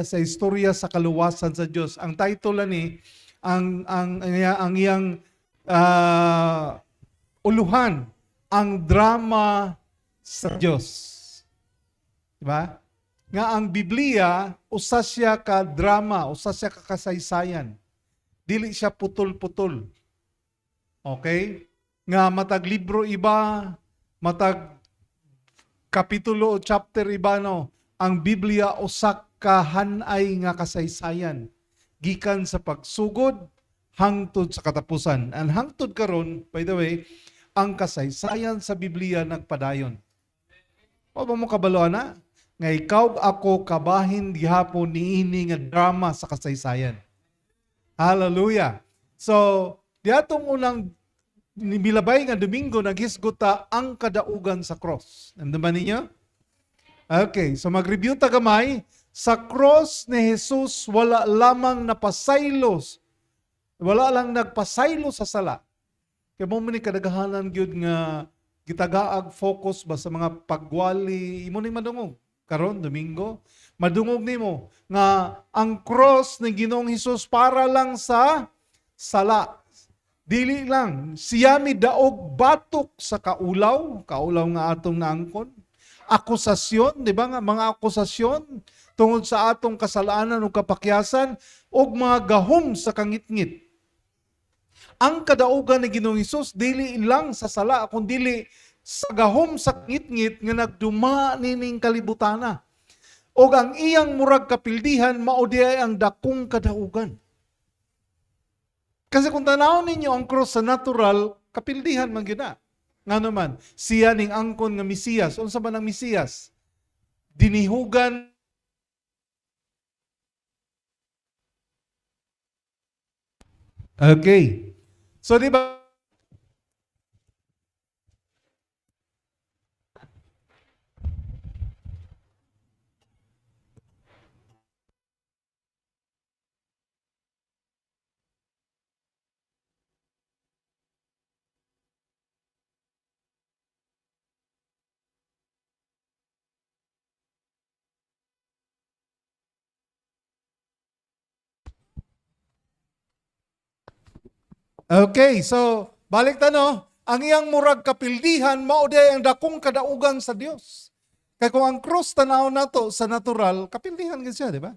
sa istorya sa kaluwasan sa Dios. Ang title ni ang iyang uluhan, ang drama sa Dios. Diba? Nga ang Biblia usa siya ka drama, usa siya ka kasaysayan. Dili siya putol-putol. Okay? Nga matag libro iba, matag kapitulo o chapter iba no. Ang Biblia usa ka hanay nga kasaysayan gikan sa pagsugod hangtod sa katapusan. Ang hangtod karon, by the way, ang kasaysayan sa Biblia nagpadayon. O ba mo kabalo na? Nga ikaw ako kabahin gihapon niini nga drama sa kasaysayan. Hallelujah. So, diatong unang milabay nga Domingo naghisguta ang kadaugan sa cross. Namdaman ninyo? Okay, so mag-review ta gamay. Sa cross ni Jesus wala lamang napasaylos. Wala lang nagpasaylo sa sala. Kaya mo ni kadaghanan gyud nga gitagaag focus ba sa mga pagwali imo ni madungog karon Domingo madungog nimo nga ang cross ni Ginoong Hesus para lang sa sala. Dili lang siya mi daog batok sa kaulaw nga atong naangkon. Akusasyon, di ba nga mga akusasyon tungod sa atong kasalanan o kapakyasan o mga gahom sa kangitngit. Ang kadaugan ni Ginoong Hesus dili lang sa sala kundi sa gahom sa kangitngit nga nagduma nining kalibutana. O ang iyang murag kapildihan mao diay ang dakong kadaugan. Kasi kung tanawon ninyo ang cross sa natural, kapildihan man gyud na. Nga naman, siya ning angkon nga Mesiyas. Unsa man ang Mesiyas? Dinihugan. Okay. So di ba okay, so balik ta no, ang iyang murag kapildihan mao diay ang dakong kadaugan sa Dios. Kay kung ang cross tanaw nato sa natural, kapildihan gid siya, di ba?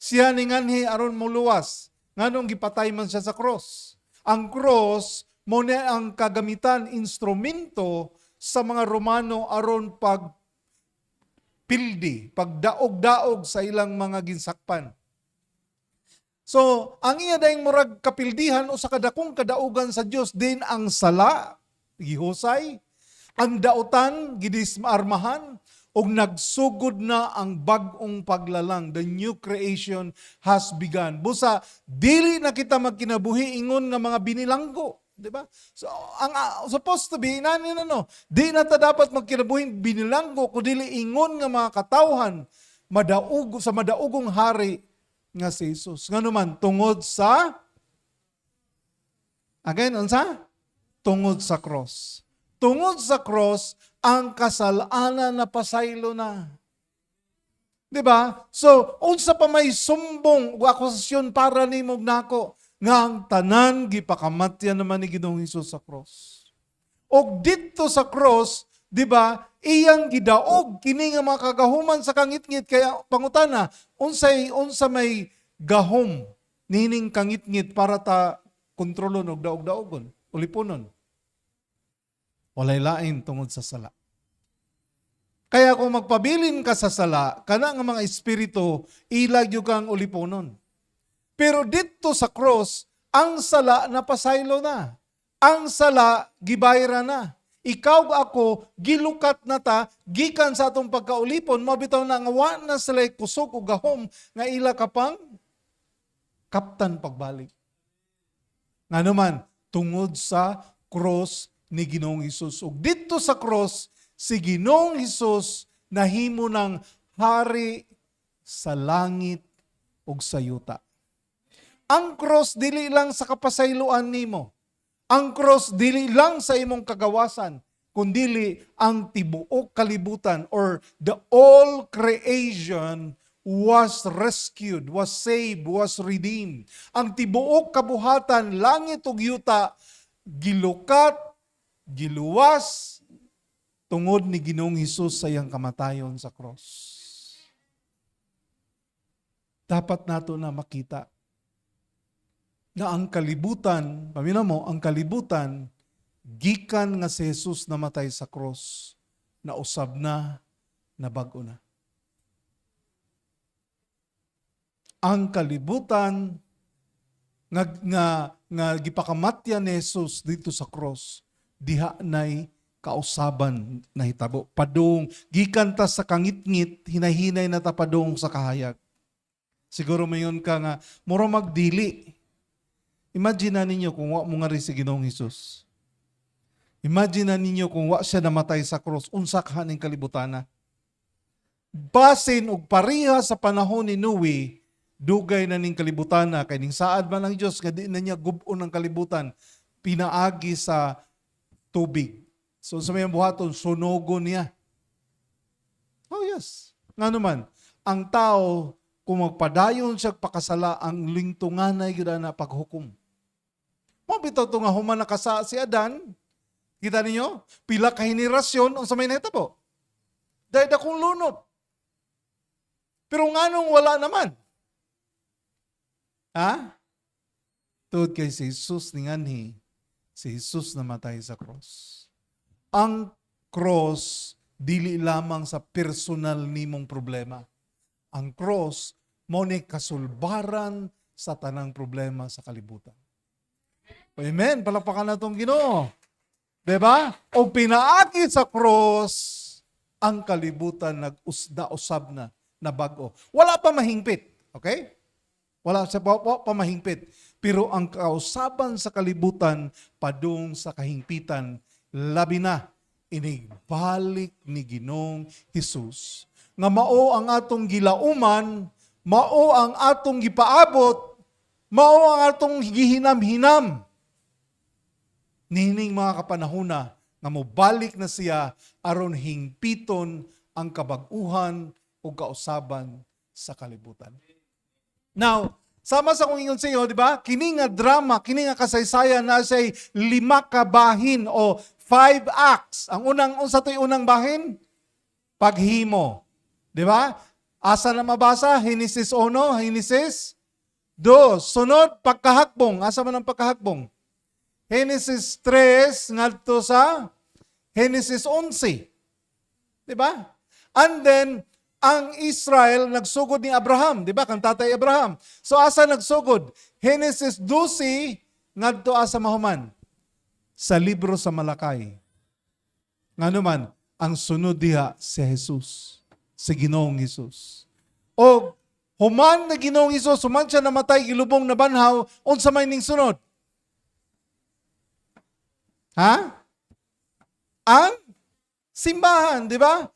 Siya ni nganhi aron muluwas, nganong gipatay man siya sa cross. Ang cross mo na ang kagamitan instrumento sa mga Romano aron pagpildi, pagdaog-daog sa ilang mga ginsakpan. So, ang iya dayong murag kapildihan o sa kadakong kadaugan sa Dios din ang sala, gihusay, ang dautan, gidisarmahan, o nagsugod na ang bagong paglalang. The new creation has begun. Busa, dili na kita magkinabuhi ingon nga mga binilanggo. Di ba? So, ang supposed to be, di na ta dapat magkinabuhi binilanggo, kundi ingon nga mga katawhan, sa madaugong hari, nga si Jesus. Nga naman, tungod sa, again, unsa? Tungod sa cross. Tungod sa cross, ang kasalanan na pasaylo na. Diba? So, unsa pa may sumbong o akusasyon para ni nako nga ang tanan gipakamatyan naman ni Ginoong Hesus sa cross. O dito sa cross, diba, iyang gidaog kini nga mga kagahuman sa kangitngit kaya pangutana unsa may gahom nining kangitngit para ta kontrolon og daog-daogon uliponon walay lain tungod sa sala. Kaya kung magpabilin ka sa sala kana nga mga espiritu ilag yung kang uliponon. Pero dito sa cross ang sala napasaylo na, ang sala gibayra na. Ikaw ako, gilukat na ta, gikan sa atong pagkaulipon, mabitaw na nga wa na sila kusog o gahom, nga ila kapang kaptan pagbalik. Nga naman, tungod sa cross ni Ginoong Hesus. Ug dito sa cross, si Ginoong Hesus nahimo ng hari sa langit ug sa yuta. Ang cross dili lang sa kapasayloan nimo. Ang cross dili lang sa imong kagawasan, kundi ang tibuok kalibutan or the all creation was rescued, was saved, was redeemed. Ang tibuok kabuhatan, langit ug yuta, gilukat, giluwas, tungod ni Ginoong Hesus sa iyang kamatayon sa cross. Dapat nato na makita na ang kalibutan, pamina mo, ang kalibutan, gikan nga si Jesus namatay sa cross, na usab na bago na. Ang kalibutan nga gipakamatyan ni Jesus dito sa cross, diha nay kausaban na hitabo. Padung, gikan ta sa kangit-ngit, hinahinay na ta padung sa kahayag. Siguro mayon ka nga, mura magdili. Imagine na ninyo kung wa mo nga rin si Ginoong Hesus. Imagine na ninyo kung wa siya namatay sa cross, unsa ka ning kalibutana. Basin og pariha sa panahon ni Noe, dugay na ning kalibutana, kay ning saad man ang Dios nga di na niya gub-on ang kalibutan, pinaagi sa tubig. So sa may buhaton, sunogon niya. Oh yes. Nga naman, ang tao, kung magpadayon siya pakasala, ang lingtunganay yun na paghukom. Mabitaw ito nga human nakasa si Adan. Kita ninyo? Pila ka henerasyon ang sa may netabo. Dahil akong lunod. Pero nga nung wala naman. Ha? Tuod kay si Jesus ni nganhi, si Jesus namatay sa cross. Ang cross, dili lamang sa personal nimong problema. Ang cross, mo ni kasulbaran sa tanang problema sa kalibutan. Amen. Palakpakan na itong Ginoo. Diba? O pinaagi sa cross, ang kalibutan nag-usab na bago. Wala pa mahingpit. Okay? Wala sa pa mahingpit. Pero ang kausaban sa kalibutan, padung sa kahingpitan, labi na, inigbalik ni Ginoong Hesus. Nga mao ang atong gilauman, mao ang atong gipaabot, mao ang atong gihinam-hinam. Nining mga kapanahuna nga mobalik na siya aron hingpiton ang kabag-uhan o kausaban sa kalibutan. Now, sama sa kong ingon sa iyo, di ba? Kini nga drama, kini nga kasaysayan na say 5 ka bahin o 5 acts. Ang unsa to'y unang bahin? Paghimo. Di ba? Asa na mabasa? Genesis 1, Genesis 2. Sunod, pagkahakbong. Asa man ang pagkahakbong? Genesis 3 ngadto sa Genesis 11. Di ba? And then, ang Israel nagsugod ni Abraham. Di ba? Kang tatay Abraham. So, asa nagsugod? Genesis 12 ngadto asa mahuman? Sa libro sa Malakay. Nga naman, ang sunod diha si Jesus. Si Ginoong Hesus. O, human na Ginoong Hesus, human siya namatay, ilubong na banhaw, unsa may ning sunod? Ha? Ang simbahan, di ba?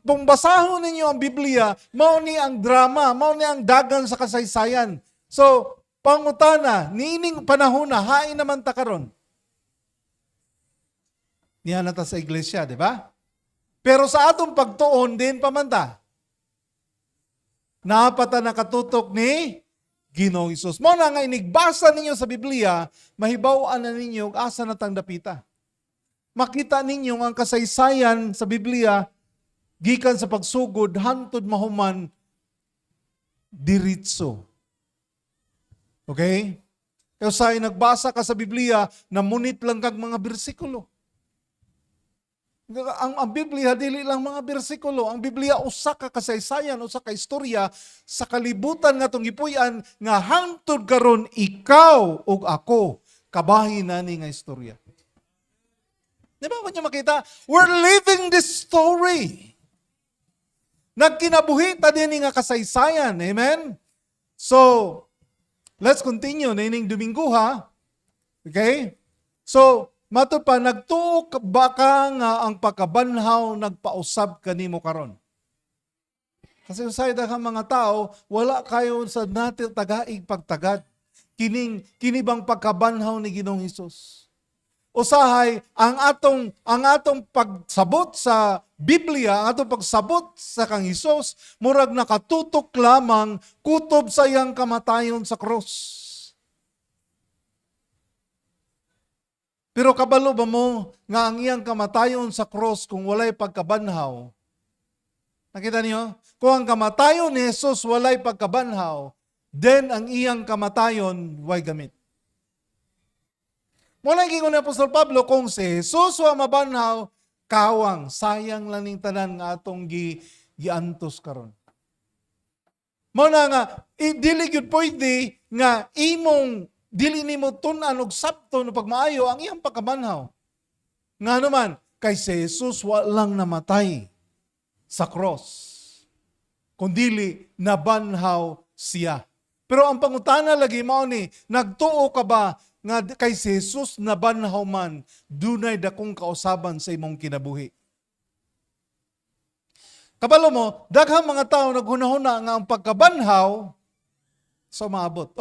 Kung basahon ninyo ang Biblia, mao ni ang drama, mao ni ang dagan sa kasaysayan. So, pangutana, niining panahon na, hain naman ta karon. Niya na ta sa iglesia, di ba? Pero sa atong pagtuon din pamanta. Napata nakatutok ni Ginoong Hesus. Mo na nga inigbasa ninyo sa Biblia, mahibaw-an na ninyo asa na tang dapita. Makita ninyo ang kasaysayan sa Biblia, gikan sa pagsugod, hantod mahuman, diritso. Okay? Kaya sa nagbasa ka sa Biblia, namunit lang kag mga bersikulo. Ang Biblia, dili lang mga bersikulo. Ang Biblia, usa ka kasaysayan, usa ka istorya sa kalibutan nga itong gipuy-an nga hangtod karon ikaw ug ako kabahin na ni nga istorya. Di ba kung niyo makita? We're living this story. Nagkinabuhi ta din nga kasaysayan. Amen? So, let's continue na ining Domingo ha. Okay? So, mato pa, nagtuok baka nga ang pagkabanhaw nagpausab kanimo karon. Kasi usay daghang mga tao, wala kayo sa natin tagaig pagtagad. Kini bang pagkabanhaw ni Ginoong Hesus. usahay ang atong pagsabot sa Biblia, ang atong pagsabot sa kang Hesus, murag nakatutok lamang kutob sa iyang kamatayon sa cross. Pero kabalo ba mo nga ang iyang kamatayon sa cross kung walay pagkabanhaw? Nakita niyo? Kung ang kamatayon ni Jesus walay pagkabanhaw, then ang iyang kamatayon way gamit. Mula gingon ni Apostol Pablo, kung si Jesus wa mabanhaw, kawang, sayang lang ning tanan nga atong giantos karon. Muna nga, dili gyud pwede nga dili nimo tun-an og sabto no pagmaayo ang iyang pagkabanhaw. Nga naman, kay si Jesus walang namatay sa cross, kundili nabanhaw siya. Pero ang pangutana lagi mao ni, nagtuo ka ba nga kay si Jesus nabanhaw man, dunay dakong kausaban sa imong kinabuhi? Kabalo mo, daghang mga tao naghunahuna nga ang pagkabanhaw sa maabot.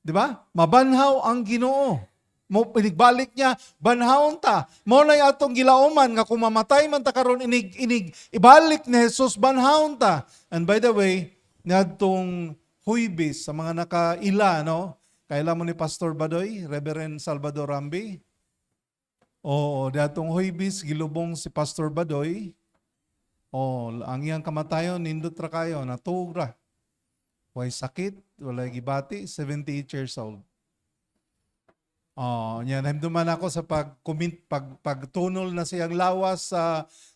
Di ba? Mabanhaw ang Ginoo. Mo pinigbalik niya, banhawon ta. Mao nay atong gilauman nga kung mamatay man ta karon inig ibalik ni Jesus, banhawon ta. And by the way, ngadtong Huybis sa mga nakaila, no? Kaila mo ni Pastor Badoy, Reverend Salvador Rambi. Oo, datong Huybis gilubong si Pastor Badoy. Ang iyang kamatayon nindot ra kayo, natugra. Way sakit, walay gibati, 78 years old. Yan, himduman ako sa pagtunol na siyang lawas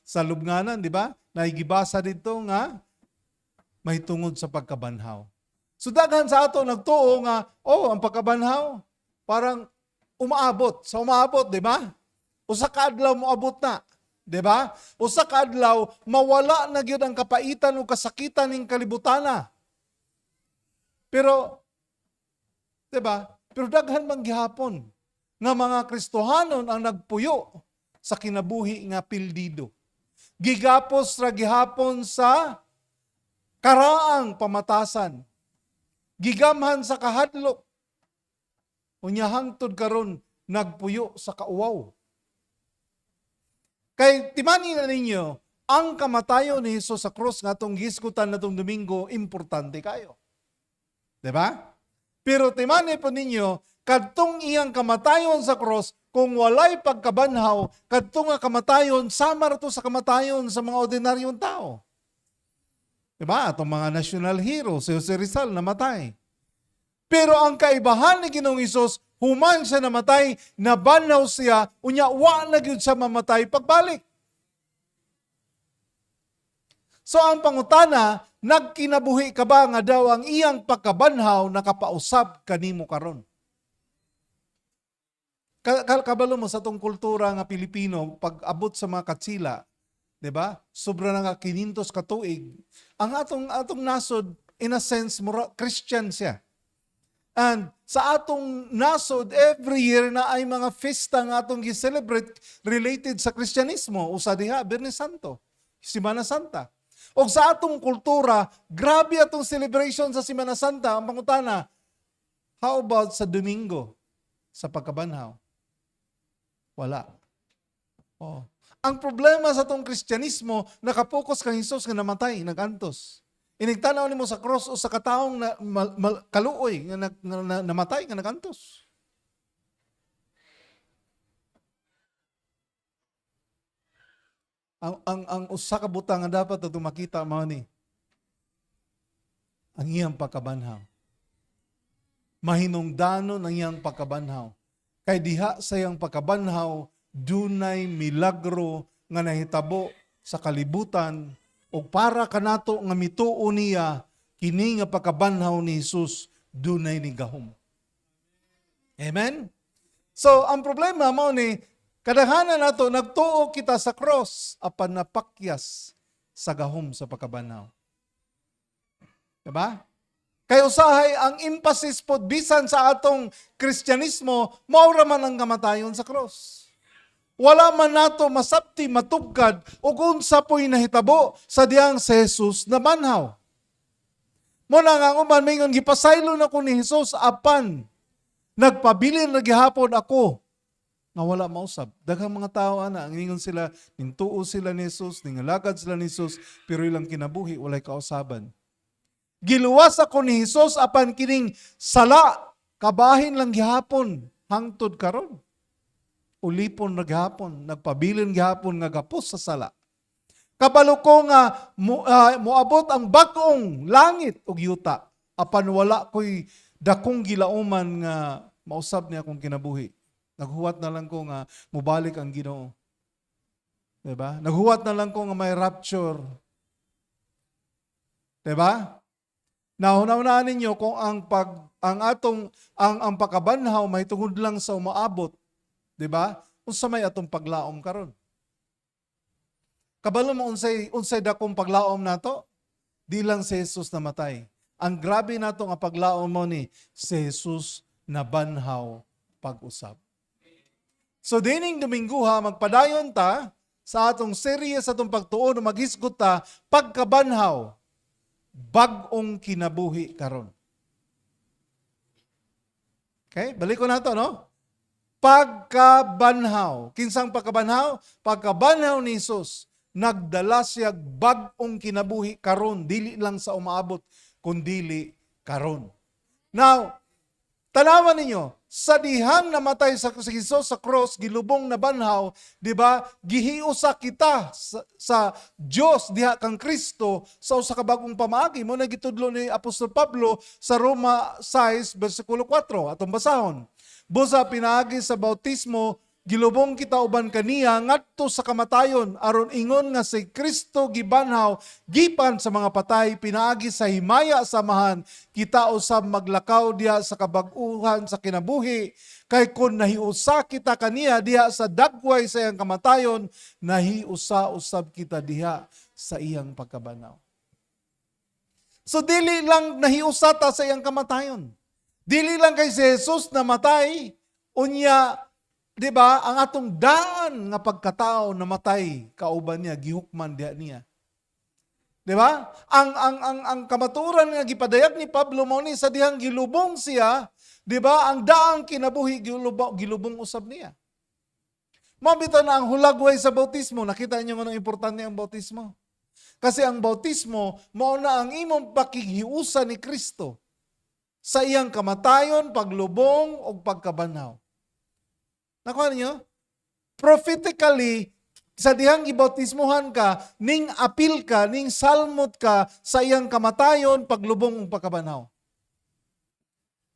sa lubnganan, di ba? Naigibasa dito nga may tungod sa pagkabanhaw. So daghan sa ato nagtuo nga, ang pagkabanhaw parang umaabot, di ba? Usa ka adlaw moabot na, di ba? Usa ka adlaw mawala na gyud ang kapaitan o kasakitan ning kalibutana. Pero, diba? Pero daghan man gihapon nga mga Kristohanon ang nagpuyo sa kinabuhi nga pildido. Gigapos ra gihapon sa karaang pamatasan. Gigamhan sa kahadlok. Unya hangtod karon nagpuyo sa kauwaw. Kay timani na ninyo, ang kamatayon ni Jesus sa krus nga atong gisgutan natong Domingo, importante kayo. Diba? Pero timani po ninyo, kadtong iyang kamatayon sa cross, kung walay pagkabanhaw, kadtong nga kamatayon, sama ra to sa kamatayon sa mga ordinaryong tao. Diba? Itong mga national heroes, si Jose Rizal namatay. Pero ang kaibahan ni Ginoong Hesus, human siya namatay, nabanhaw siya, unya wa na gyud siya mamatay pagbalik. So ang pangutana, nagkinabuhi ka ba nga daw ang iyang pagkabanhaw nakapausab kanimo karon? Kabalo mo sa tong kultura nga Pilipino, pag abot sa mga katsila, di ba? Sobra na nga 500 ka tuig. Ang atong nasod, in a sense, Christian siya. And sa atong nasod, every year na ay mga festa nga atong gi-celebrate related sa Kristyanismo. Usa diha, Biyernes Santo, Semana Santa. O sa atong kultura, grabe atong celebration sa Semana Santa. Ang pangutana, how about sa Domingo, sa pagkabanhaw? Wala. Ang problema sa atong Kristyanismo, nakapokus kang Hesus nga namatay, nagantos. Inigtanaw nimo sa cross o sa kataong kaluoy nga namatay, nga nagantos. Ang usa ka butang nga dapat ato makita mao ni ang iyang pagkabanhaw. Mahinungdanon ang iyang pagkabanhaw. Kay diha sa iyang pagkabanhaw dunay milagro nga nahitabo sa kalibutan o para kanato nga mituo niya kini nga pagkabanhaw ni Hesus dunay ni gahom. Amen. So ang problema mao ni kadaghanan nato nagtuo kita sa cross apan napakyas sa gahom sa pagkabanhaw. Diba? Kay usahay ang emphasis pod bisan sa atong Kristyanismo mao ra man ang kamatayon sa cross. Wala man nato masabti matugkad ug unsa po'y nahitabo sa diyang si Jesus na banhaw. Muna nga uman mingon gipasaylo na ko ni Jesus apan nagpabilin na gihapon ako nga wala mausab. Daghang mga tao ang ingon sila, nintuo sila ni Jesus, ningalagad sila ni Jesus, pero ilang kinabuhi walay kausaban. Giluwas ako ni Jesus apan kining sala kabahin lang gihapon hangtod karon. Ulipon na gihapon, nagpabilin gihapon nga gapos sa sala. Kabalo ko nga moabot ang bag-ong langit ug yuta apan wala ko'y dakong gilauman nga mausab niya akong kinabuhi. Naghuwat na lang ko nga mubalik ang Ginoo. Diba? Naghuwat na lang ko nga may rapture. Diba? Nauna-unaan ninyo kung ang pagkabanhaw may tungod lang sa umaabot. Diba? Unsa may atong paglaom karon? Kabalo mo unsay dakong paglaom nato? Di lang si Jesus namatay. Ang grabe nato nga paglaom mo ni si Jesus na banhaw pag-usab. So dining Domingguha, magpadayon ta sa atong serye sa atong pagtuon, maghisgot ta pagkabanhaw, bag-ong kinabuhi karon. Okay, balik ko na to, no? Pagkabanhaw. Kinsang pagkabanhaw? Pagkabanhaw ni Jesus, nagdala siya bag-ong kinabuhi karon, dili lang sa umaabot, kundili karon. Now, tanawan ninyo, sa dihang namatay sa Jesus sa cross, gilubong na banhaw, di ba? Gihiusa kita sa Dios diha kang Kristo sa usa ka bag-ong pamaagi. Mo na gitudlo ni Apostol Pablo sa Roma 6 versikulo 4 atong basahon. Busa pinaagi sa bautismo, gilubong kita uban kaniya ngadto sa kamatayon aron ingon nga si Kristo gibanhaw gipan sa mga patay pinaagi sa himaya samahan kita usab maglakaw diha sa kabag-uhan sa kinabuhi kay kun nahiusa kita kaniya diha sa dagway sa iyang kamatayon nahiusa usab kita diha sa iyang pagkabanhaw. So dili lang nahiusa ta sa iyang kamatayon. Dili lang kay si Jesus namatay unya. Di ba? Ang atong daan nga pagkatao namatay kauban niya gihukman diha niya. Di ba? Ang kamaturan nga gipadayag ni Pablo mao ni sa dihang gilubong siya, di ba? Ang daang kinabuhi gilubong usab niya. Mabito na ang hulagway sa bautismo. Nakita niyo anong importante ang bautismo? Kasi ang bautismo mao na ang imong pakighiusa ni Kristo sa iyang kamatayon, paglubong o pagkabanhaw. Nakuha niyo? Prophetically, sa dihang gibautismuhan ka, ning apil ka, ning salmot ka sa iyang kamatayon, paglubong ug pagkabanhaw.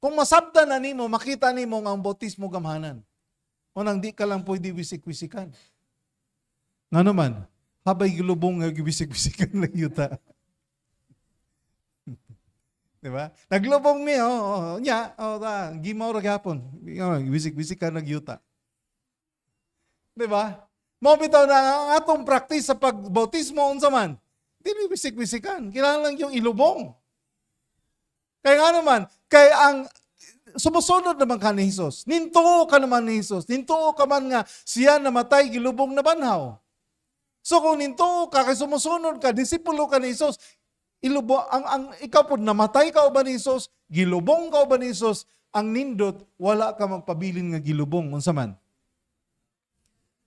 Kung masabtan na nimo, makita nimo nga ang bautismo gamhanan. Unang di ka lang pwede wisik-wisikan. Nga naman, habay gilubong nga giwisik-wisikan lang yuta. Diba? Naglubong mi, gimaw ra gapon. Wisik-wisikan lang yuta. Diba? Mao bitaw na ang atong practice sa pagbautismo unsa man. Dili wisik-wisikan, kinahanglan yung ilubong. Kaya nga naman, kay ang sumusunod naman ka ni Jesus. Nintuo ka naman ni Jesus. Nintuo ka man nga siya namatay gilubong na banhaw. So kung nintuo ka, kay sumusunod ka, disipulo ka ni Jesus, ikaw po namatay ka o ba ni Jesus, gilubong ka o ba ni Jesus, ang nindot, wala ka magpabilin nga gilubong unsa man.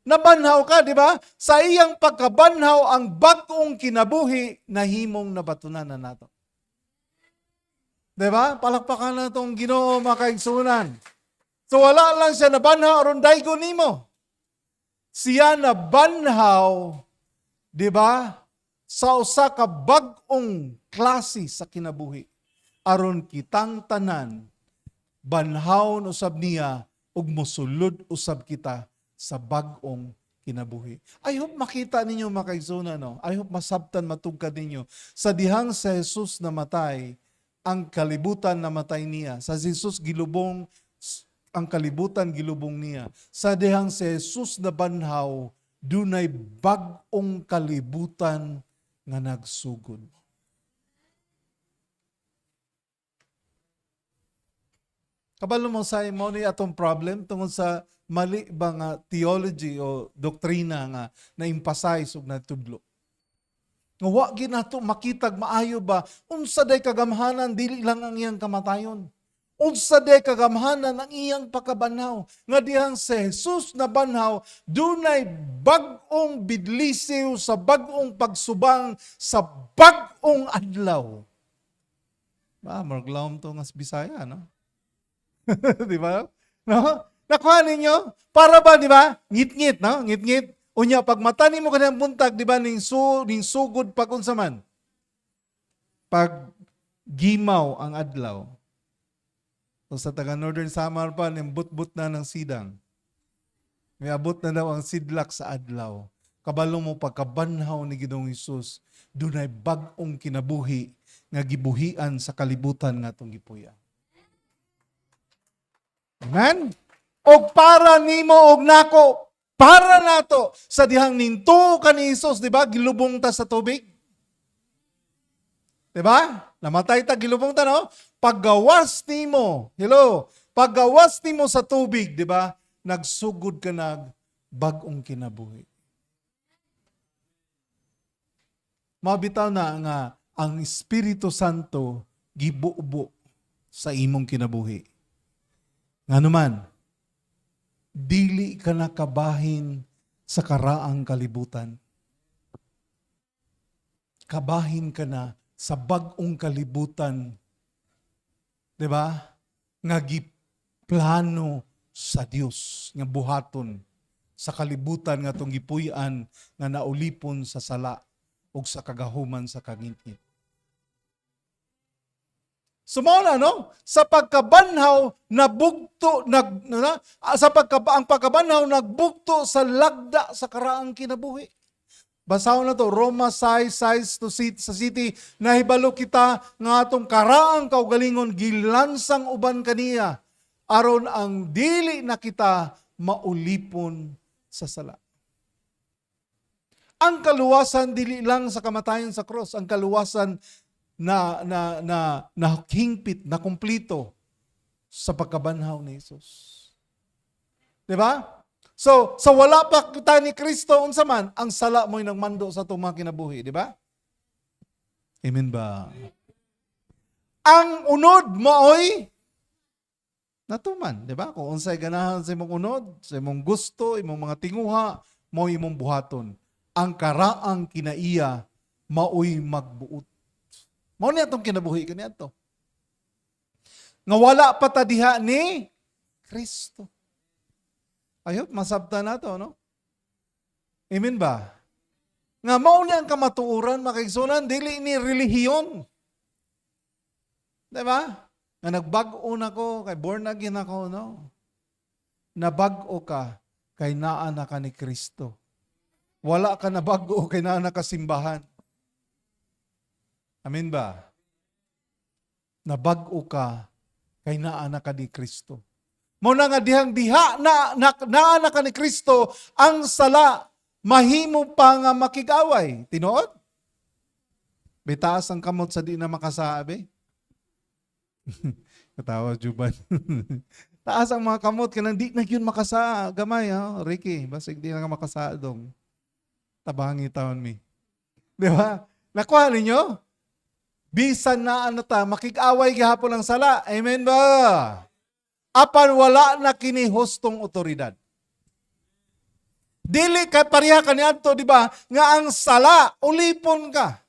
Nabanhaw ka, di ba? Sa iyang pagkabanhaw, ang bag-ong kinabuhi, nahimong nabatunan na nato. Di ba? Palakpakan na itong Ginoo mga kaigsunan. So wala lang siya nabanhaw, aron daygo nimo. Siya nabanhaw, di ba? Sa usa ka bag-ong klase sa kinabuhi. Aron kitang tanan, banhawon usab niya, ug mosulod usab kita sa bag-ong kinabuhi. I hope makita ninyo mga kaigsunan, no? I hope masabtan matugkad ninyo. Sa dihang sa Jesus namatay, ang kalibutan namatay niya. Sa Jesus gilubong, ang kalibutan gilubong niya. Sa dihang sa Jesus na banhaw, dunay bag-ong kalibutan nga nagsugod. Kabalo mo sa imo ni atong problem tungod sa mali ba nga theology o doktrina nga na-emphasize ug natudlo. Nga wa gid nato makitag maayo ba unsa day kagamhanan dili lang ang iyang kamatayon. unsa day kagamhanan ang iyang pagkabanhaw. Nga dihang si Jesus na banhaw, dunay bag-ong bidlisiw sa bag-ong pagsubang sa bag-ong adlaw. Marglawm to nga Bisaya, no? Di ba? No? Nakuha ninyo? Para ba, di ba? Ngit-ngit, no? Ngit-ngit. Unya, pag mata nimo kanang buntag, di ba, ning sugod pag unsaman? Pag gimaw ang adlaw. So sa taga Northern Samar pa, but na ng sidang. May abot na daw ang sidlak sa adlaw. Kabalo mo pagkabanhaw ni Ginoong Hesus, dunay bag-ong kinabuhi nga gibuhian sa kalibutan nga itong gipuya. Amen? Og para nimo og nako, para nato sa dihang ninto ka ni Hesus, di ba? Gilubong ta sa tubig. Di ba? Namatay ta, gilubong ta, no? Paggawas nimo, paggawas nimo sa tubig, di ba? Nagsugod ka bag-ong kinabuhi. Mabitaw na nga ang Espiritu Santo gibubo sa imong kinabuhi. Nga naman, dili ka nakabahin sa karaang kalibutan. Kabahin ka na sa bag-ong kalibutan. 'Di ba? Nga giplano sa Dios nga buhaton sa kalibutan nga tong gipuy-an nga naulipon sa sala ug sa kagahuman sa kangitngit. Sumala, no? Sa pagkabanhaw nabugto ang pagkabanhaw nagbugto sa lagda sa karaang kinabuhi. Basahon na to, Roma 6:6 to sa city, nahibalo kita nga atong karaang kaugalingon gilansang uban kaniya aron ang dili na kita maulipon sa sala. Ang kaluwasan dili lang sa kamatayon sa cross, ang kaluwasan na hingpit, na kumplito sa pagkabanhaw ni Jesus. 'Di ba? So, sa wala pa kita ni Kristo, unsa man, ang sala mo'y nagmando sa itong mga kinabuhi, di ba? Amen ba? Ang unod maoy natuman, di ba? Kung unsay ganahan sa imong unod, sa imong gusto, imong mga tinguha, mao'y imong buhaton. Ang karaang kinaiya, mao'y magbuot. Mao niya itong kinabuhi kaniya to. Nga wala pa ta diha ni Kristo. I hope masabta na to, no? Amen ba? Nga mao niya ang kamatuoran, makaigsunan, dili ni relihiyon. Diba? Nga nagbag-o na ko, kay born again ako, no? Nabag-o ka, kay naa na ka ni Kristo. Wala ka nabag-o, kay naa na ka simbahan. Amen ba? Nabag-o ka, kay naa na ka ni Kristo. Muna nga dihang diha na ka ni Kristo, ang sala, mahimo pa nga makigaway. Tinuod? Bitaas ang kamot sa di na makasabi. Katawa, Juban. Taas ang mga kamot, kanang di na yun makasa. Gamay, ha? Ricky, basig di na ka makasa dong. Tabangi taon mi. Di ba? Nakuha ninyo? Bisan na makig-away gihapon ang sala. Amen ba? Apan wala na kini hustong otoridad. Dili ka pareha kaniadto, di ba? Nga ang sala, ulipon ka.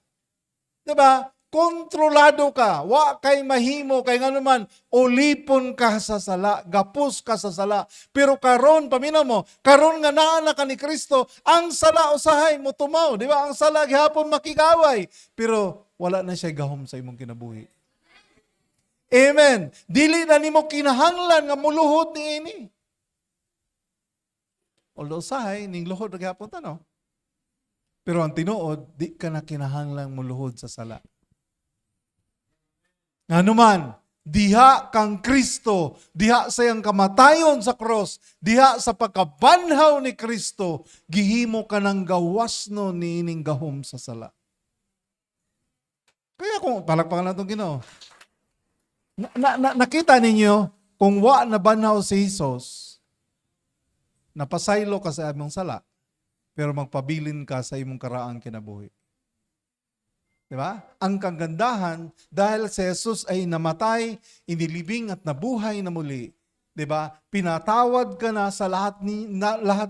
Di ba? Kontrolado ka. Wa kay mahimo, kay nga naman, ulipon ka sa sala, gapos ka sa sala. Pero karon, paminaw mo, karon nga naa ka ni Kristo, ang sala usahay mo tumaw. Di ba? Ang sala gihapon makigaway. Pero wala na siya gahom sa imong kinabuhi. Amen. Dili na nimo kinahanglan nga muluhod niini. Although sahay, ning luhod na gihapon ta, no? Pero ang tinuod, di ka na kinahanglan muluhod sa sala. Nga naman, diha kang Kristo, diha sa iyang kamatayon sa cross, diha sa pagkabanhaw ni Kristo, gihimo ka ng gawasno niining gahom sa sala. Kaya kung palakpakan na itong Ginoo, nakita ninyo, kung wa na banhaw si Jesus, napasaylo ka sa imong sala, pero magpabilin ka sa imong karaang kinabuhi. Di ba? Ang kagandahan, dahil si Jesus ay namatay, inilibing at nabuhay na muli. Di ba? Pinatawad ka na sa lahat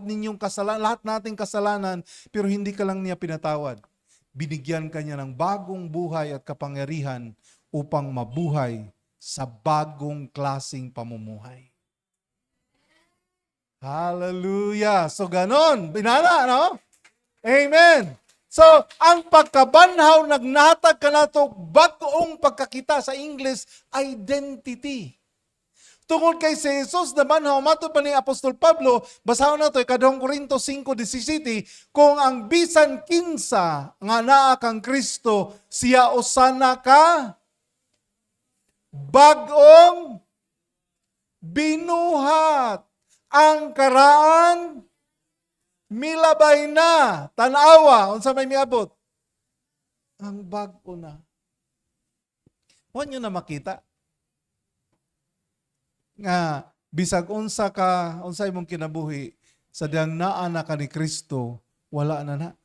ninyong kasalanan, lahat nating kasalanan, pero hindi ka lang niya pinatawad. Binigyan ka niya ng bagong buhay at kapangyarihan upang mabuhay sa bagong klasing pamumuhay. Hallelujah! So ganon, binala, no? Amen! So, ang pagkabanhaw, nagnatag ka na ito, bagong pagkakita sa English, identity. Tungkol kay si Jesus na banhaw, matod pa ni Apostol Pablo, basahan na ito, 2 Corinto 5:17, kung ang bisan kinsa nga naa kang Kristo, siya usana ka, bagong binuhat. Ang karaan, milabay na, tanawa, unsa may miabot? Ang bago na. Huwag nyo na makita. Nga, bisag unsa ka, unsay mong kinabuhi, sa diyang naana ka ni Kristo, wala na.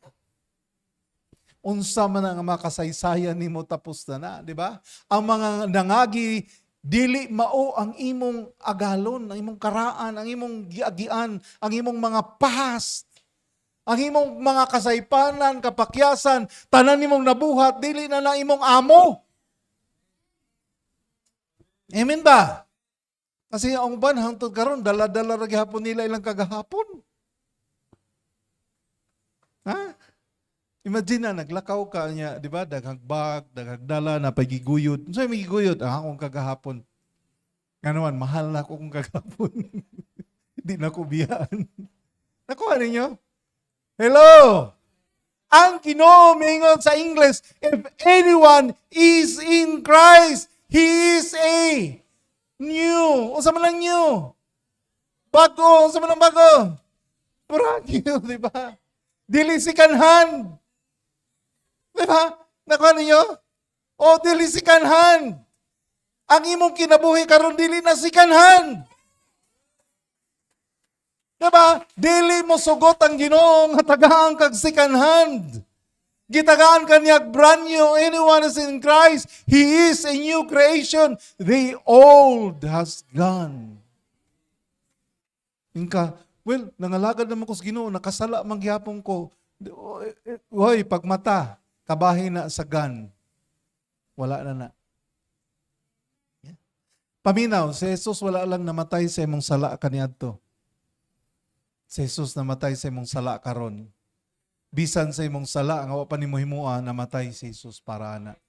Unsa man ang makasaysayan nimo tapos na, di ba? Ang mga nangagi, dili mao ang imong agalon, ang imong karaan, ang imong giagian, ang imong mga past, ang imong mga kasaypanan, kapakyasan, tanan nimong nabuhat, dili na na imong amo. Amen ba? Kasi ang uban hangtod karon dala-dala ra gihapon nila ilang kagahapon. Ha? Imagine na, naglakaw ka niya, di ba? Daghang bag, daghang dala, napagiguyod. So, may giguyod, akong kagahapon. Nga naman, mahal na ako kung kagahapon. Di na ko biyaan. Nakuha ninyo? Hello! Ang Ginoo mingon sa English, if anyone is in Christ, he is a new. Unsa man lang new? Bago. Unsa man lang bago? Brand new, di ba? Dili second hand. Di ba? Nakuha ninyo? O, dili second hand. Ang imong kinabuhi karon dili na second hand. Di ba? Dili mo sugot ang Ginoo nga tagaan kag second hand. Gitagaan kaniya brand new. Anyone is in Christ, he is a new creation. The old has gone. Inka, well, nangalagad naman ko sa Ginoo, nakasala mangyapon ko. Hoy, pagmata, kabahin na sa gun. Wala na. Yeah. Paminaw, si Jesus wala lang namatay sa imong sala kaniadto. Si Jesus namatay sa imong sala karon. Bisan sa imong sala, ang awa pa nimo himua, namatay si Jesus para ana.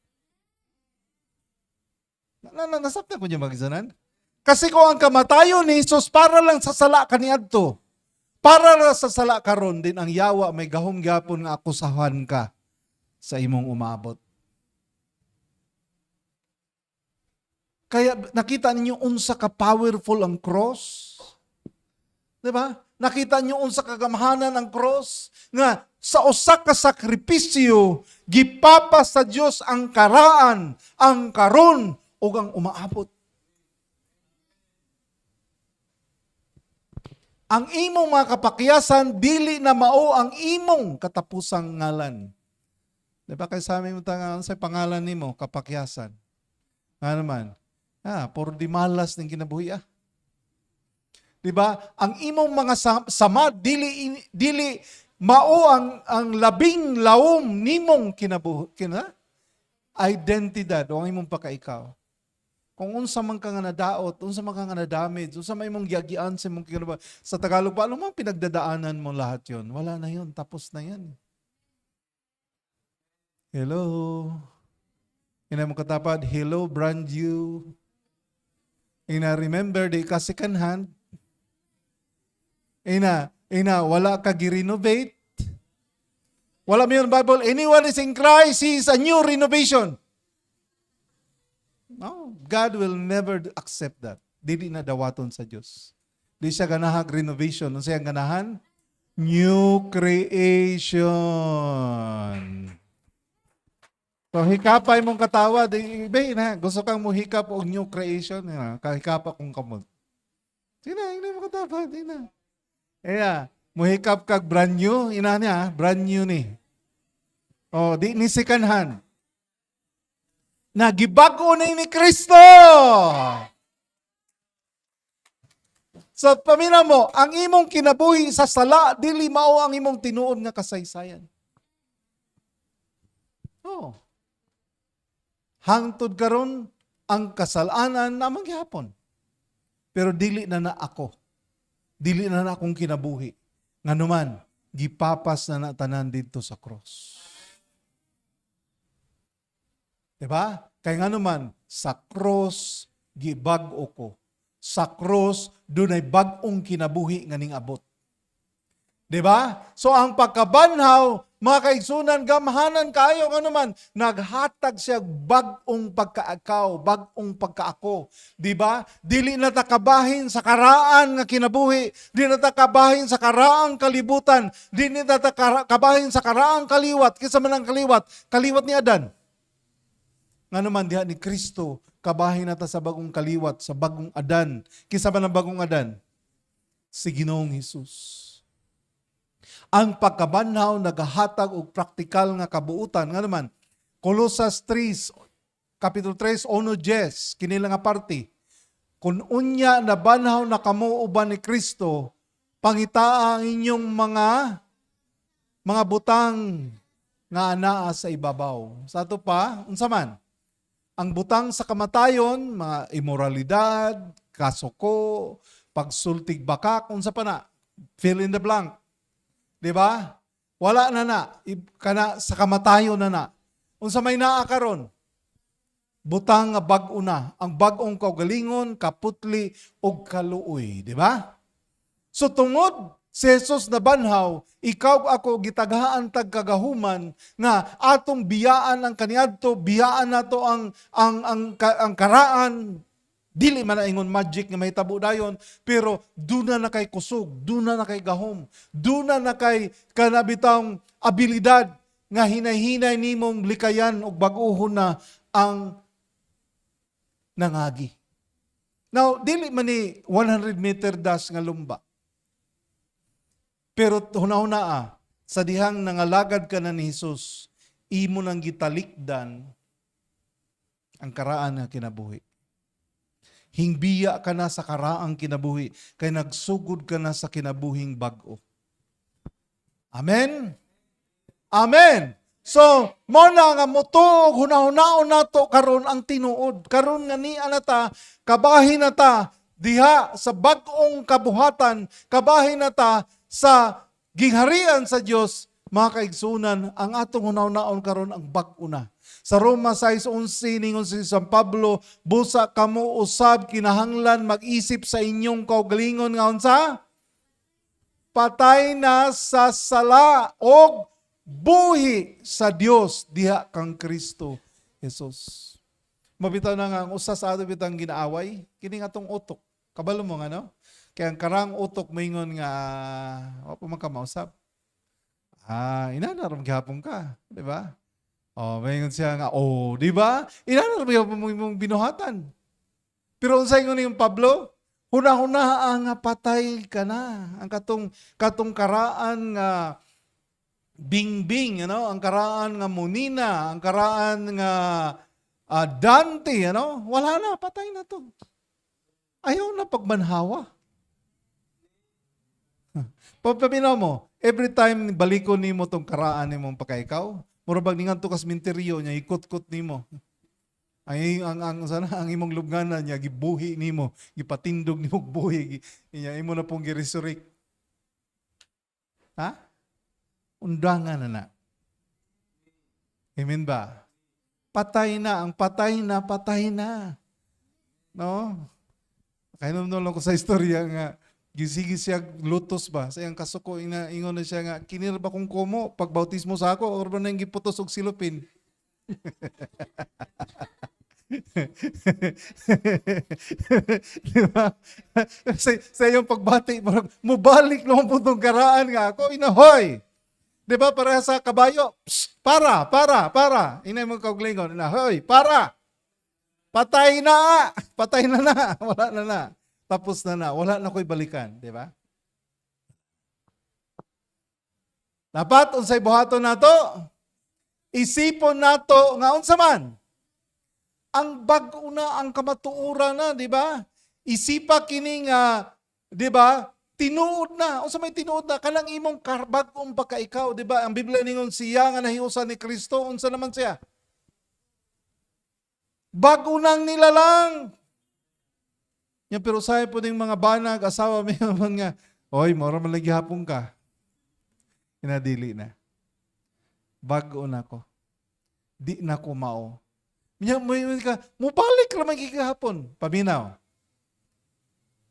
Nasabtan ko niya magisanan? Kasi kung ang kamatayon ni Jesus para lang sa sala kaniadto, para lang sa sala karon din ang yawa may gahom gyapon nga akusahan ka sa imong umabot. Kaya nakita ninyo unsa ka powerful ang cross? 'Di ba? Nakita niyo unsa kagamahanan ang cross nga sa usa ka sakripisyo gipapa sa Dios ang karaan, ang karon ug ang umaabot. Ang imong mga kapakyasan dili na mao ang imong katapusang ngalan. Di ba kay sa amin sa pangalan nimo kapakyasan? Nga naman, puro di malas ning kinabuhi . Di ba? Ang imong mga sama dili mao ang labing lawom nimong identidad o ang imong pagkaikaw. Kung unsa man ka nga nadaot, unsa man ka nga nadamage, unsa may imong giagian sa imong kinabuhi. Sa Tagalog pa, ano man pinagdadaanan mo lahat yon? Wala na yon, tapos na yan. Hello. Ina mo katapad, hello brand new. Ina remember the second hand. Ina, wala ka gi-renovate. Wala mo yung Bible, anyone is in Christ, he is a new renovation. No, God will never accept that. Dili na dawaton sa Diyos. Di siya ganahag renovation. Ano siya ganahan? New creation. So, hikapay mong katawa. Gusto kang muhikap o new creation. Kahikapa kong kamot. Sige na, hindi mo katawa. Sige na. Muhikap kag brand new. Ina niya, brand new ni. O, di ni second hand. Nagibag-o ni Kristo. So pamina mo, ang imong kinabuhi sa sala dili mao ang imong tinuod nga kasaysayan. Oh. Hangtod karon ang kasalanan na mangyapon. Pero dili na na ako. Dili na na akong kinabuhi. Nganuman, gipapas na natanan dito sa cross. Diba? Kaya nganuman, sa cross, gibag-o ko. Sa cross, dunay bag-ong kinabuhi nga ning abot. Diba? So ang pagkabanhaw, mga kaigsunan, gamhanan kayo, nga naman, naghatag siya bag-ong pagkaakaw, bag-ong pagkaako. Diba? Dili na takabahin sa karaan nga kinabuhi, di na takabahin sa karaang kalibutan, di na takabahin sa karaang kaliwat, kisa man ang kaliwat ni Adan. Nga naman diha ni Kristo, kabahin nata sa bagong kaliwat, sa bagong Adan. Kisa man ang bagong Adan? Si Ginoong Hesus. Ang pagkabanhaw nagahatag og praktikal nga kabuutan. Nga naman, Colosas 3, Kapitulo 3, 1-10, kinila nga parte. Kung unya na banhaw na kamo uban ni Kristo, pangitaa ang inyong mga butang nga anaa sa ibabaw. Sa ato pa, unsa man? Ang butang sa kamatayon, mga immoralidad, kasuko, pagsultig bakak, unsa pa na? Fill in the blank. Diba? Wala na. Kana sa kamatayon na. Unsa may naa karon? Butang nga bag-o na. Ang bag-ong kaugalingon, kaputli, og kaluoy. Diba? So tungod si Jesus na banhaw, ikaw ako gitaghaan tag kagahuman nga atong biyaan ang kaniadto, biyaan nato ang karaan. Dili man na ingon magic nga mahitabo dayon, pero duna na kay kusog, duna na kay gahom, duna na kay kanabitang abilidad nga hinay-hinay nimong likayan og bag-ohon na ang nangagi. Now, dili man ni 100 meter dash nga lumba. Pero hunahuna sa dihang nangalagad ka na ni Jesus, imo nang gitalikdan ang karaan nga kinabuhi. Hingbiya ka na sa karaang kinabuhi, kay nagsugod ka na sa kinabuhing bag-o. Amen? Amen! So, mo na nga mutuog, hunahunaon nato karon ang tinuod. Karon nga ni anata, kabahin nata, diha sa bag-ong kabuhatan, kabahin nata sa gingharian sa Dios, mga kaigsunan, ang atong hunaw-naon karon ang bag-o na. Sa Roma 6:11 ningon si San Pablo, busa kamo usab kinahanglan mag-isip sa inyong kaugalingon nga unsa? Patay na sa sala og buhi sa Dios diha kang Kristo Jesus. Mabitaw na nga ang usa sa ato bitang ginaaway, kini nga tong utok. Kabalo mo nga no? Kaya ang karang utok maingon nga, wa pa man ka mausap. Inanaram gihapon ka, di ba? Maingon siya nga, di ba? Inanaram gihapon mong binuhatan. Pero unsay ingon yung Pablo, huna-huna nga patay ka na. Ang katong karaan nga bingbing, ang karaan nga munina, ang karaan nga Dante, wala na, patay na to. Ayaw na pagmanhawa. Pagpaminaw mo, every time balikon nimo tong karaan nimong pagkaikaw, murabag ningan to kas minteryo niya ikot-kot nimo. Ay ang imong lubnganan niya gibuhi nimo, gipatindog nimo buhi, niya imo na pong gi-resurrect. Ha? Undangan na. Amen ba? Patay na, ang patay na. No? Kaya naman ko sa istorya nga, gisigi siya lutos ba? Sa iyang kasuko, ingon na siya nga, kinira ba kung kumo, pagbautismo sa ako, or ba na yung giputos og silupin? Diba? Sa iyong pagbati, mubalik lang po itong karaan nga ako, inahoy! Diba? Para sa kabayo, psst, para. Inay mo kauglingon, inahoy, para! Patay na! Wala na. Tapos na. Wala na ko'y balikan. Di ba? Dapat, unsay buhaton nato? Isipon nato nga unsa man. Ang bag-o na, ang kamatuoran na, di ba? Isipa kining, di ba? Tinuod na. O sa may tinuod na, kanang imong bag-ong pagka ikaw, di ba? Ang Biblia ningon siya nga nahiusan ni Kristo, unsa naman siya? Bag-o nang nilalang. Yan, pero sabi po ng mga banag, asawa may naman nga, oy, mora man lagi hapon ka. Inadili na. Bag-o na ko. Di na ko mao. Mubalik lang magkikahapon. Paminaw.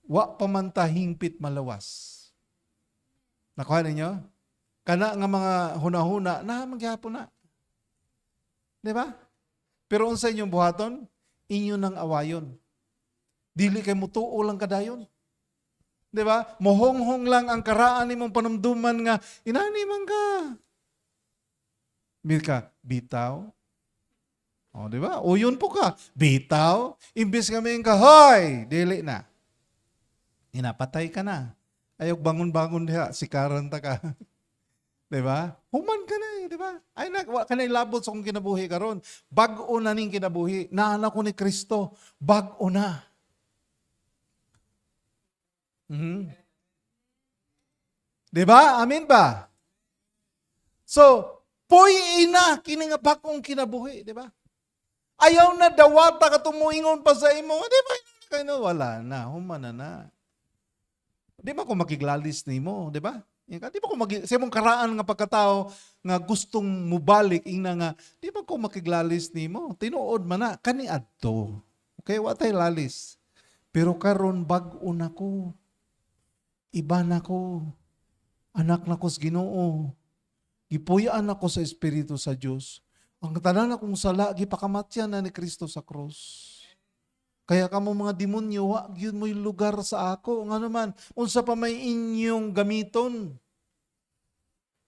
Wa pamantahingpit malawas. Nakuha ninyo? Kana nga mga hunahuna, na maghihapon na. Di ba? Pero unsa inyong buhaton? Inyo nang awayon. Dili kay mutuo lang kadayon. Di ba? Mohonghong lang ang karaan nimong panumduman nga, inani man ka. Mirka, bitaw. O, di ba? O yun po ka. Bitaw. Imbis kami ka, hoy! Dili na. Inapatay ka na. Ayok bangon-bangon diha, sikaran ta ka. Di ba? Human ka na eh, di ba? Ay, wa ka na ilabot sa kong kinabuhi karon. Bag-o na ning kinabuhi. Naanak ko ni Kristo. Bag-o na. Di ba? Amin ba? So, puy ina, kini nga bag-ong kinabuhi, di ba? Ayaw na dawata ka tumuingon pa sa imo. Di ba? Wala na. Humana na. Di ba kung makiglalis ni mo? Di ba? Di ba kung sa imong karaan nga pagkatao nga gustong mubalik, ina nga, di ba kung makiglalis ni mo? Tinuod man na. Kani adto. Okay? Watay lalis. Pero karon bag-o na ko. Iba na ko. Anak na ko sa Ginoo. Gipuyaan ako sa Espiritu sa Diyos. Ang tanan akong sala, gipakamatyan na ni Kristo sa krus. Kaya kamo mga demonyo, wa gyud mo'y lugar sa ako. Nga naman, unsa pa may inyong gamiton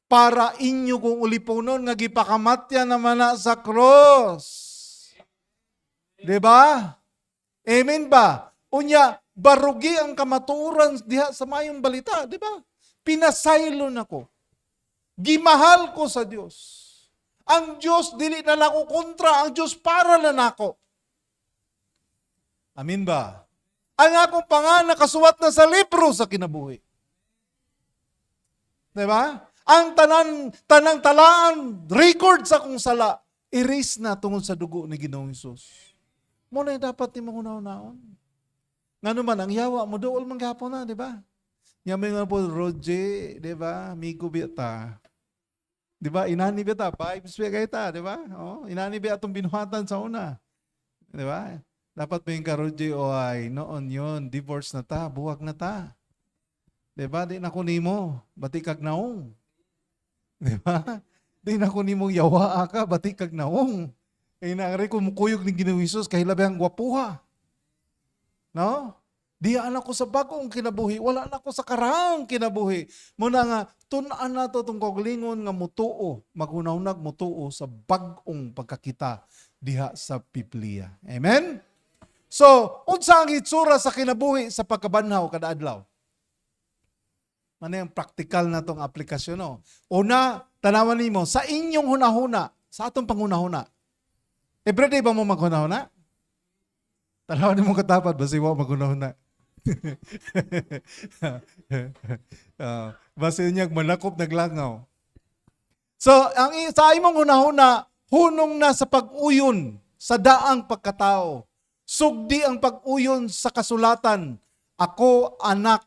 para inyo kong ulipunon nga gipakamatyan naman na sa krus. Diba? Amen ba? Unya, barugi ang kamaturan diha sa mayong balita. Diba? Pinasaylo na ko. Gimahal ko sa Diyos. Ang Diyos, dili na nako kontra. Ang Diyos para na nako. Amin ba? Ang akong pangalan nakasuwat na sa libro sa kinabuhi. Diba? Ang tanang talaan, record sa kong sala, erase na tungod sa dugo ni Ginoong Hesus. Muna dapat ni mga unaon. Nga naman, ang yawa mo dool manggapon na, di ba? Nga may nga po, Roger, di ba? Migo bita. Di ba? Inani bita, vibes bita kita, di ba? Oh, inani bita itong binuhatan sa una. Di ba? Dapat may ka, Roger, o ay, noon yun, divorce na ta, buwag na ta. Di ba? Di na ko nimo, batikag naong. Di ba? Di na ko nimo yawa ka, batikag naong. Eh, naari ko mukuyog ni Ginoong Hesus, kahilabi ang gwapuha. No? Di anak ko sa bagong kinabuhi, wala na ko sa karang kinabuhi. Muna nga, tunaan na to itong kaglingon nga mutuo, maghunahunag mutuo sa bagong pagkakita diha sa Biblia. Amen? So, unsa ang hitsura sa kinabuhi sa pagkabanhaw kada adlaw? Ano yung practical na itong aplikasyon? No? Una, tanawan nimo sa inyong hunahuna, sa atong panghunahuna. Everyday ba mo maghunahuna? Tanawan nimo katapat, basi wa maghunahuna. Basi niyag malakop naglangaw. So, sa imong hunahuna, hunong na sa pag-uyon sa daang pagkatao. Sugdi ang pag-uyon sa kasulatan. Ako, anak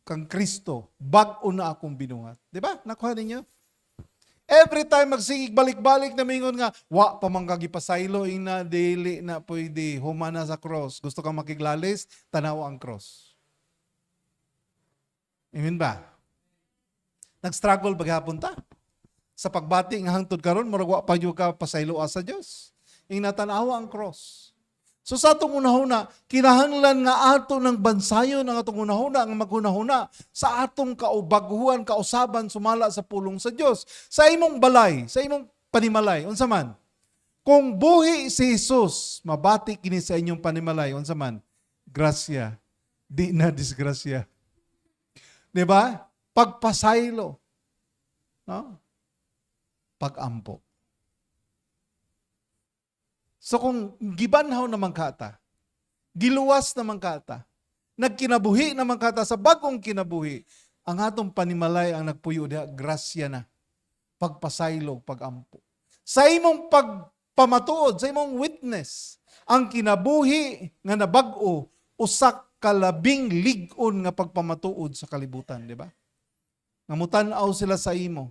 kang Kristo, bag-o na akong binuhat. Di ba? Nakuha ninyo? Every time magsigig balik-balik na mingon nga, wa pa man kagipasaylo na dili na pwede humana sa cross. Gusto kang makiglalis, tanawa ang cross. Amen ba? Nag-struggle baghapon ta. Sa pagbati nga hangtod karon murag wa pa gyud ka pasaylo sa Dios. Ing natanawa ang cross. So sa atong unahuna, kinahanglan nga ato ng bansayon ang atong unahuna, ang maghunahuna sa atong kaubaguhan, kausaban, sumala sa pulong sa Diyos. Sa imong balay, sa imong panimalay, unsa man. Kung buhi si Jesus, mabati kini sa inyong panimalay, unsa man, grasya, di na disgrasya. Di ba? Pagpasaylo. No? Pag-ampo. So kung gibanhaw naman kata, giluwas naman kata, nagkinabuhi naman kata sa bagong kinabuhi, ang atong panimalay ang nagpuyo diha, grasya na, pagpasaylog, pagampo. Sa imong pagpamatuod, sa imong witness, ang kinabuhi nga nabag-o, usak kalabing lig-on nga pagpamatuod sa kalibutan, di ba? Namutan-aw sila sa imo.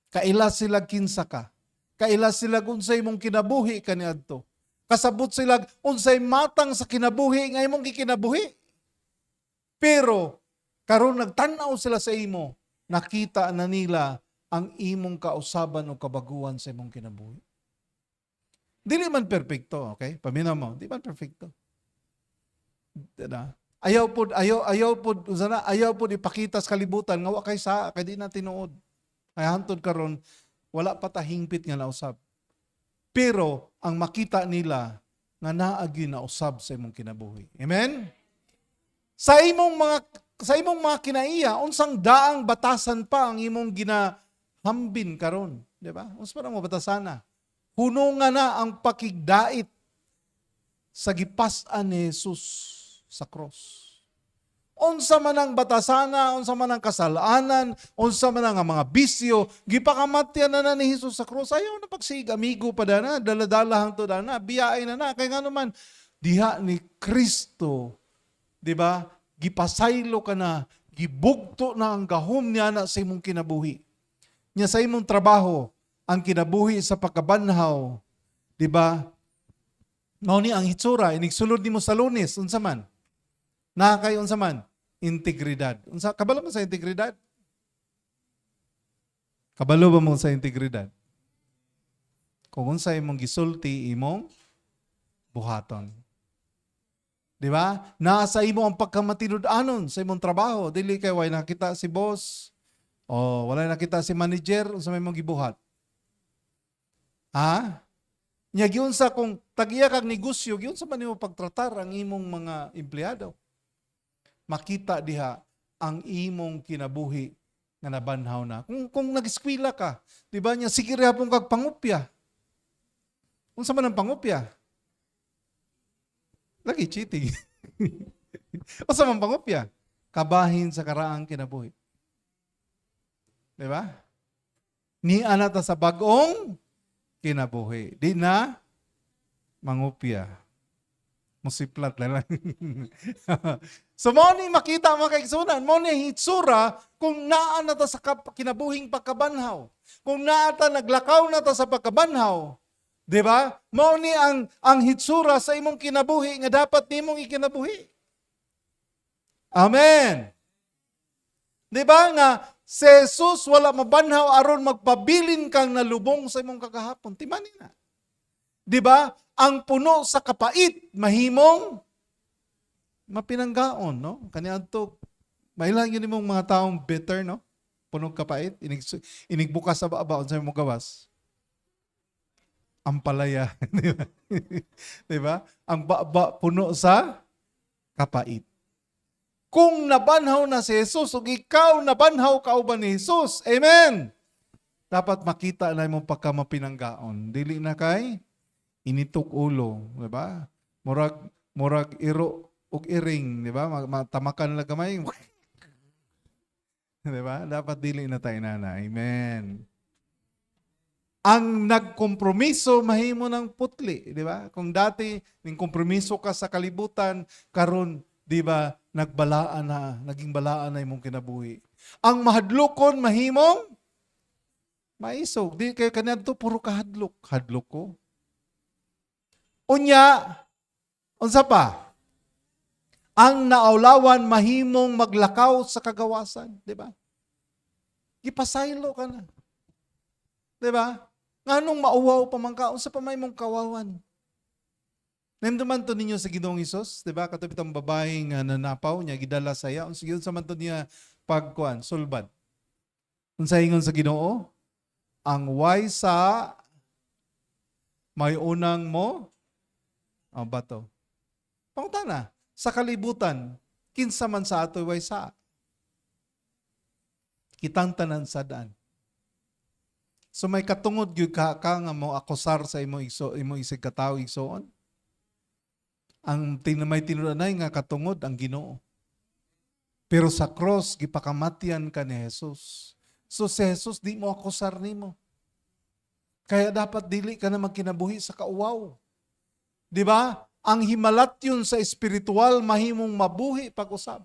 Kaila sila kinsa ka. Kaila sila unsay imong kinabuhi kaniadto. Kasabot sila unsay matang sa kinabuhi nga imong gikinabuhi. Pero karon nagtan-aw sila sa imo, nakita na nila ang imong kausaban o kabaguan sa imong kinabuhi. Dili man perfecto, okay? Paminaw mo, di man perfecto. Ayaw pod ipakita sa kalibutan nga wa kay sa kay di na tinuod. Ay hantod karon wala pa ta hingpit nga nausab. Pero ang makita nila nga naa gyud na usab sa imong kinabuhi. Amen? Sa imong mga kinaiya, unsang daang batasan pa ang imong ginahambin karon, di ba? Unsa man ang mabatasana? Hunungan na ang pakigdait sa gipas-an ni Jesus sa cross. Unsa man ang batasana, unsa man ang kasalanan, unsa man ang mga bisyo, gipakamatyan na ni Jesus sa cross. Ayaw na pagsig, amigo pa na, daladala hangtod na, biyaay na, kaya nga naman, diha ni Kristo, di ba? Gipasaylo ka na, gibugto na ang gahom niya na sa imong kinabuhi. Nya sa imong trabaho, ang kinabuhi sa pagkabanhaw, di ba? Mao ni ang hitsura, inigsulod nimo sa Lunes, unsa man? Nakakay unsa man? Integridad. Unsa kabalo mo sa integridad? Kabalo ba mo sa integridad? Kung unsa imong gisulti imong buhaton. Di ba? Nasa imo ang pagkamatinud-anon sa imong trabaho. Dili kay way nakita si boss o wala nakita si manager unsa may imong gibuhat. Ha? Nya giunsa kung tag-iya kag negosyo, giunsa man nimo pagtratar ang imong mga empleyado. Makita diha ang imong kinabuhi nga nabanhaw na. Kung nag-eskwela ka, di ba niya, sige repong kag pangupya. Unsa man ang pangupya? Lagi cheating. Unsa man pangupya? Kabahin sa karaang kinabuhi. Di ba? Ni anata sa bagong kinabuhi. Di na mangupya. Musiplat na lang. So, mo ni makita mga kaigsunan, mo ni hitsura kung naa na ta sa kinabuhing pagkabanhaw. Kung naa ta naglakaw na ta sa pagkabanhaw. Di ba? Mo ni ang hitsura sa imong kinabuhi nga dapat nimong ikinabuhi. Amen. Di ba nga, si Jesus wala mabanhaw aron magpabilin kang nalubong sa imong kagahapon. Timani na. Di ba? Ang puno sa kapait, mahimong mapinanggaon, no? Kaniadto, mailang yun mong mga taong bitter, no? Puno kapait, inigbukas sa baon sa imong gawas. Ang palaya, di ba? Di ba? Ang puno sa kapait. Kung nabanhaw na si Jesus, o ikaw nabanhaw kauban ni Jesus, amen! Dapat makita na mong pagkamapinanggaon. Dili na kay initok ulo, di ba? Murag iro ug iring, di ba? Matamakan lang gamay. Di ba? Dapat dili na tayo na. Amen. Ang nagkompromiso mahimo ng putli, di ba? Kung dati ning kompromiso ka sa kalibutan, karon di ba, naging balaan na imong kinabuhi. Ang mahadlokon mahimong maisog. Di kay kanadto puro kahadlok. Hadlok ko. Unya, unsa pa? Ang naawlawan mahimong maglakaw sa kagawasan, di ba? Gipasaylo ka na. Di ba? Nganong mauwaw pa man ka, unsa pa may mong kawawan? Namduman to ninyo sa Ginoong Hesus, di ba? Katapit ang babaeng nanapaw niya, gidala saya. Unsa man to niya pagkuan, sulbad. Unsa ingon sa Ginoo? Ang way sa may unang mo, bato. Pangutana, sa kalibutan, kinsa man sa ato'y way sa. Kitang tanan sa daan. So may katungod gyud ka nga mo akusar sa imo isig katawo igsoon. Ang may tinudanay nga katungod ang Ginoo. Pero sa cross gipakamatyan ka ni Jesus. So si Jesus di mo akusar nimo. Kaya dapat dili ka na magkinabuhi sa kauwaw. Di ba? Ang himalatyon sa espiritual mahimong mabuhi pag-usab.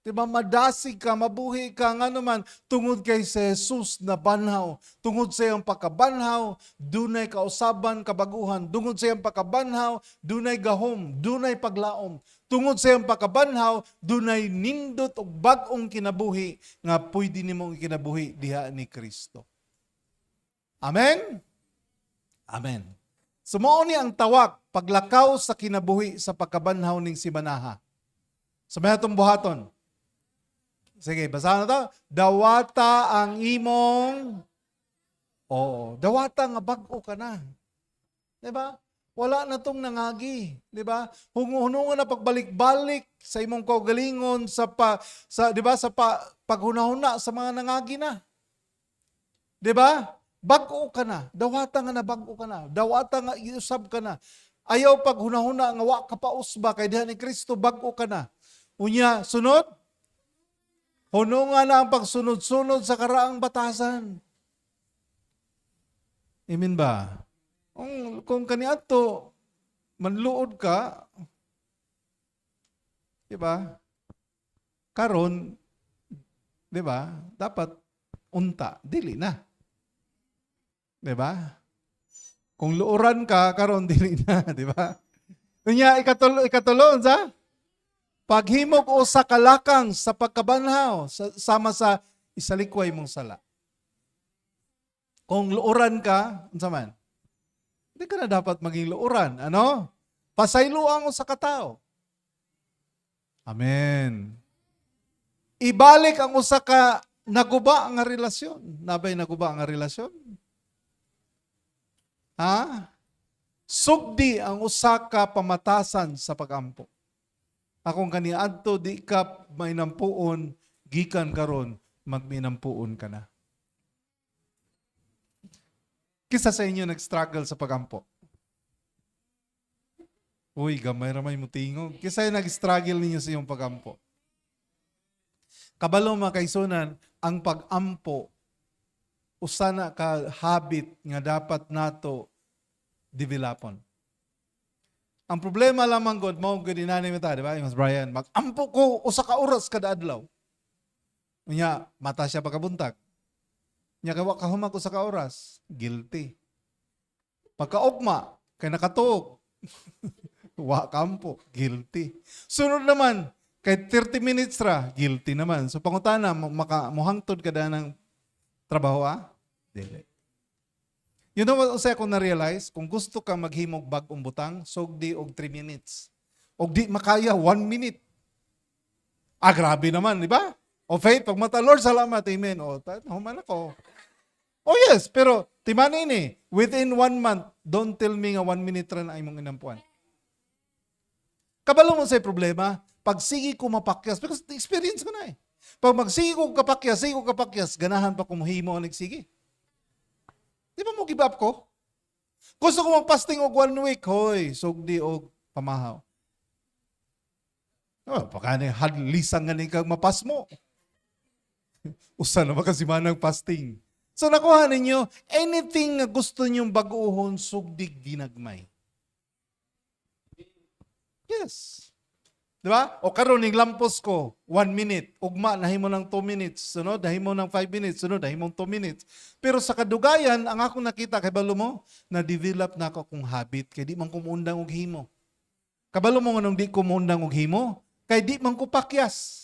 Di ba? Madasig ka, mabuhi ka nga naman tungod kay si Jesus na banhaw. Tungod sa iyang pagkabanhaw, dunay kausaban, kabaguhan. Tungod sa iyang pagkabanhaw, dunay gahom, dunay paglaom. Tungod sa iyang pagkabanhaw, dunay nindot o bag-ong kinabuhi nga pwede nimong ikinabuhi diha ni Kristo. Amen? Amen. Sumao ni ang tawag, paglakaw sa kinabuhi sa pagkabanhaw ning si Manaha. Sa may atong buhaton. Sige, basahan na to. Dawata ang imong... Oo, dawata nga bag-o ka na. Diba? Wala na tong nangagi. Diba? Hunungan na pagbalik-balik sa imong kaugalingon paghunahuna sa mga nangagi na. Diba? Bag-o ka na. Dawata nga na bag-o ka na. Dawata nga iusab ka na. Ayaw pag hunahuna nga wa ka pa usba kay diha ni Kristo bag-o ka na. Unya, sunod. Hunungan na ang pagsunod-sunod sa karaang batasan. Amen ba? Kung kaniadto manluod ka, di ba? Karon, di ba? Dapat unta, dili na. Di ba? Kung luoran ka, karon dili na, di ba? Kunya ikatulon sa paghimog o sa kalakang sa pagkabanhaw sama sa isalikway mong sala. Kung luoran ka, unsa man? Hindi ka na dapat maging luoran. Ano? Pasayloan o sa katao. Amen. Ibalik ang usa ka naguba nga relasyon. Nabay naguba nga relasyon? Ha? Sugdi ang usa ka pamatasan sa pagampo. Akong kaniadto di ka may nampuon, gikan karon magminampuon ka na. Kisa sa inyo nag-struggle sa pagampo. Uy, gamay ramay mo tingog. Kisa nag-struggle ninyo sa iyong pagampo. Kabalo mga kaisunan, ang pagampo usana ka habit nga dapat nato developon. Ang problema lamang God, mo gud inani mo ta, di ba? Mas Brian, mag-ampo ko usa ka oras kada adlaw. Unya, mata siya pagkabuntag. Nya kay wa ka humag usa ka oras, guilty. Pagkaugma, kay nakatuog. Wa kampo, guilty. Sunod naman, kay 30 minutes ra, guilty naman. So pangutana, mohangtod ka da ng trabaho, Dili. You know what usay ko na-realize? Kung gusto ka maghimog bag-ong butang, sugdi og 3 minutes. Og di makaya, 1 minute. Grabe naman, di ba? O faith, pag mata, Lord, salamat, amen. Human ako. Yes, pero timani ini, within 1 month, don't tell me nga 1 minute rin ay mong inampuan. Kabalo mo sa problema, pag sige ko mapakyas, because experience ko na Pag magsige ko kapakyas, ganahan pa kumuhimo ang nagsige. Di ba mo give up ko? Gusto ko mag-fasting og 1 week, hoy, sugdi og pamahaw. Pakani hadlisang nga ni kag mapas mo. Usa na makasimanang fasting. So nakuha ninyo, anything nga gusto nyong baguhon, sugdig ginagmay. Yes. Di ba? O karon ning lampos ko, 1 minute. Ugma, nahimo ng 2 minutes. Sunod, nahimo ng 5 minutes. Sunod, nahimo ng 2 minutes. Pero sa kadugayan, ang akong nakita, kay balo mo, na-develop na ako kung habit. Kay di man kumundang og himo. Kabalo mo nung di kumundang og himo, kay di man ko pakyas.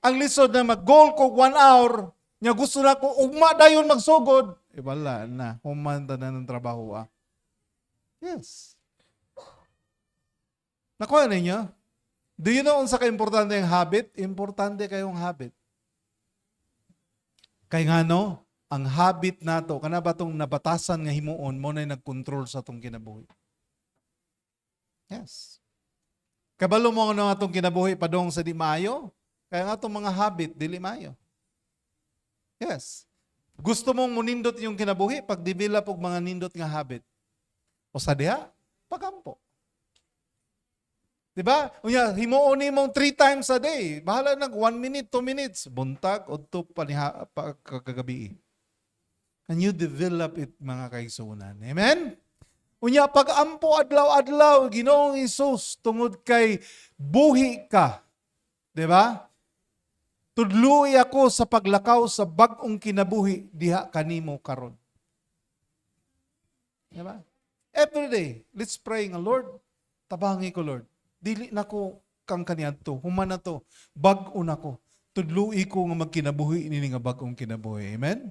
Ang lisod na mag-goal ko 1 hour, nga gusto na ko, ugma dayon magsugod. Wala na. Humanda na ng trabaho. Yes. Nakuha ninyo? Do you know unsa ka importante ang habit? Importante kayong habit. Kay ngano, ang habit nato kana ba tong nabatasan nga himuon mo na nagkontrol sa tong kinabuhi. Yes. Kabalo mo nga atong kinabuhi padong sa di maayo, kaya nga atong mga habit dili maayo. Yes. Gusto mong munindot yung kinabuhi, pag-develop og mga nindot nga habit. O sa diha, pagampo. Diba? Unya, himuon ni mong 3 times a day. Bahala nag 1 minute, 2 minutes. Buntag, udto kagabi. And you develop it, mga kaigsunan. Amen? Unya, pag-ampo adlaw-adlaw, Ginoong Isus, tungod kay buhi ka. Diba? Tudluy ako sa paglakaw sa bag-ong kinabuhi diha kanimo karon. Diba? Every day, let's pray nga, Lord, tabangi ko, Lord. Dili na ko kang kaniadto, human na to, bag-o na ko. Tudluy ko nga magkinabuhi ini nga bag-ong kinabuhi. Amen?